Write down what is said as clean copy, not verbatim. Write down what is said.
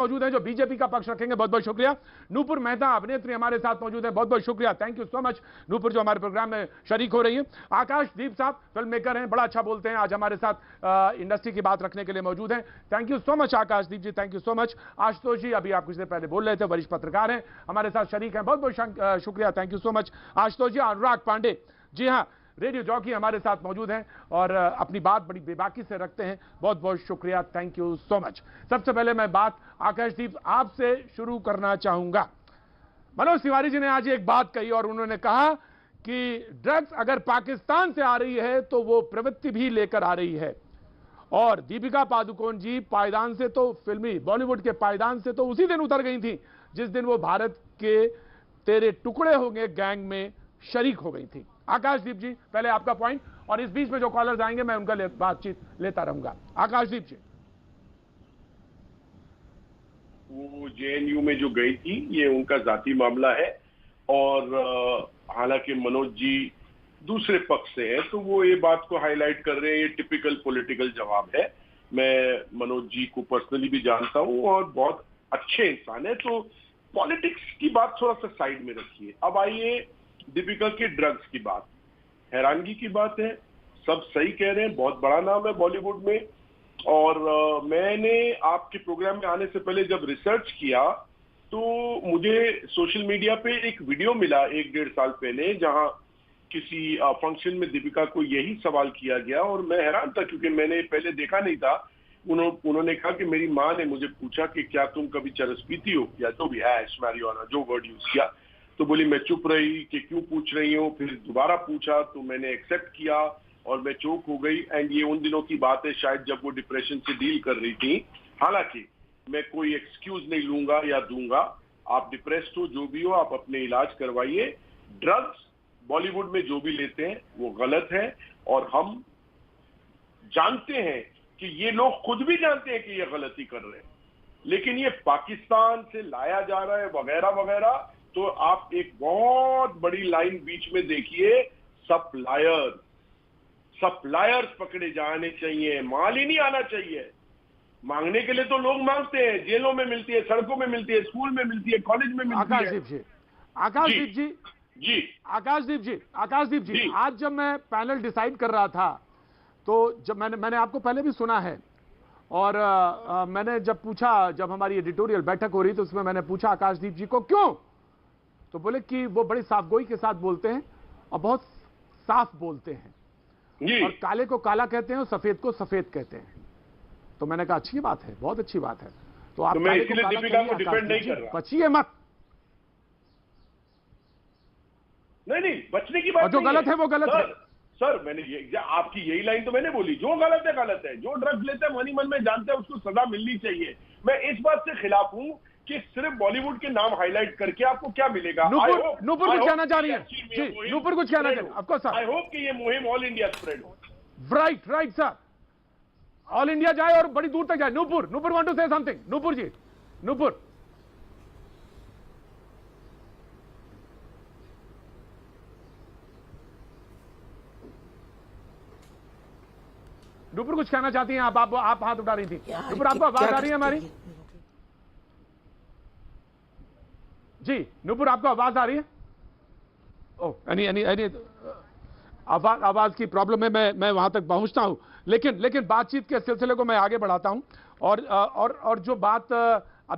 मौजूद हैं जो बीजेपी का पक्ष रखेंगे, बहुत बहुत शुक्रिया। नूपुर मेहता अभिनेत्री हमारे साथ मौजूद है, बहुत बहुत शुक्रिया, thank you so much Nupur जो हमारे प्रोग्राम में शरीक हो रही है। आकाशदीप साहब फिल्म मेकर हैं, बड़ा अच्छा बोलते हैं, आज हमारे साथ इंडस्ट्री की बात रखने के लिए मौजूद हैं। Thank you so much Akashdeep ji, thank you so much. Ashutosh ji अभी आप कुछ देर पहले बोल रहे थे, वरिष्ठ पत्रकार हैं, हमारे साथ शरीक हैं, बहुत बहुत शुक्रिया, thank you so much Ashutosh ji. Anurag Pandey ji हाँ, रेडियो जॉकी हमारे साथ मौजूद हैं और अपनी बात बड़ी बेबाकी से रखते हैं, बहुत बहुत शुक्रिया, थैंक यू सो मच। सबसे पहले मैं बात आकाशदीप आपसे शुरू करना चाहूंगा। मनोज तिवारी जी ने आज एक बात कही और उन्होंने कहा कि ड्रग्स अगर पाकिस्तान से आ रही है तो वो प्रवृत्ति भी लेकर आ रही है। और दीपिका पादुकोण जी पायदान से तो फिल्मी बॉलीवुड के पायदान से तो उसी दिन उतर गई थी जिस दिन वो भारत के तेरे टुकड़े होंगे गैंग में शरीक हो गई थी। आकाशदीप जी पहले आपका पॉइंट, और इस बीच में जो कॉलर्स आएंगे मैं उनका बातचीत लेता रहूंगा। आकाशदीप जी। वो जेएनयू में जो गई थी ये उनका जाती मामला है और हालांकि मनोज जी दूसरे पक्ष से हैं तो वो ये बात को हाईलाइट कर रहे हैं, ये टिपिकल पॉलिटिकल जवाब है। मैं मनोज जी को पर्सनली भी जानता हूं और बहुत अच्छे इंसान है, तो पॉलिटिक्स की बात थोड़ा सा साइड में रखिए। अब आइए दीपिका के ड्रग्स की बात। हैरानगी की बात है, सब सही कह रहे हैं, बहुत बड़ा नाम है बॉलीवुड में। और मैंने आपके प्रोग्राम में आने से पहले जब रिसर्च किया तो मुझे सोशल मीडिया पे एक वीडियो मिला 1-1.5 साल पहले जहां किसी फंक्शन में दीपिका को यही सवाल किया गया और मैं हैरान था क्योंकि मैंने पहले देखा नहीं था। उन्होंने कहा कि मेरी माँ ने मुझे पूछा कि क्या तुम कभी चरस पीती हो या जो भी है मैरिजुआना जो वर्ड यूज किया, तो बोली मैं चुप रही कि क्यों पूछ रही हूँ। फिर दोबारा पूछा तो मैंने एक्सेप्ट किया और मैं चौंक हो गई। एंड ये उन दिनों की बात है शायद जब वो डिप्रेशन से डील कर रही थी। हालांकि मैं कोई एक्सक्यूज नहीं लूंगा या दूंगा, आप डिप्रेस्ड हो जो भी हो आप अपने इलाज करवाइए। ड्रग्स बॉलीवुड में जो भी लेते हैं वो गलत है और हम जानते हैं कि ये लोग खुद भी जानते हैं कि ये गलती कर रहे हैं, लेकिन ये पाकिस्तान से लाया जा रहा है वगैरह वगैरह। तो आप एक बहुत बड़ी लाइन बीच में देखिए, सप्लायर्स पकड़े जाने चाहिए, माल ही नहीं आना चाहिए। मांगने के लिए तो लोग मांगते हैं, जेलों में मिलती है, सड़कों में मिलती है, स्कूल में मिलती है, कॉलेज में मिलती है। आकाशदीप जी, आज जब मैं पैनल डिसाइड कर रहा था तो जब मैंने आपको पहले भी सुना है और मैंने जब पूछा, जब हमारी एडिटोरियल बैठक हो रही तो उसमें मैंने पूछा आकाशदीप जी को क्यों, तो बोले कि वो बड़ी साफगोई के साथ बोलते हैं और बहुत साफ बोलते हैं और काले को काला कहते हैं और सफेद को सफेद कहते हैं। तो मैंने कहा अच्छी बात है, बहुत अच्छी बात है। तो आप मैं इसलिए दीपिका को डिफेंड नहीं कर रहा, बचिए मत। नहीं बचने की बात जो गलत है वो गलत है सर। मैंने आपकी यही लाइन तो मैंने बोली, जो गलत है गलत है, जो ड्रग्स लेते हैं मन ही मन में जानते हैं उसको सजा मिलनी चाहिए। मैं इस बात से खिलाफ हूं कि सिर्फ बॉलीवुड के नाम हाईलाइट करके आपको क्या मिलेगा। नूपुर कुछ कहना चाह रही है जी, नूपुर कुछ कहना चाह रही है। Of course sir, I hope कि ये मुहिम ऑल इंडिया स्प्रेड हो। राइट सर, ऑल इंडिया जाए और बड़ी दूर तक जाए। Nupur want to say something. Nupur ji, Nupur कुछ कहना चाहती हैं? आप हाथ उठा रही थी। नूपुर आपको आवाज आ रही है हमारी? जी नूपुर आपको आवाज आ रही है? एनी आवाज की प्रॉब्लम है, मैं वहां तक पहुंचता हूं, लेकिन बातचीत के सिलसिले को मैं आगे बढ़ाता हूं और जो बात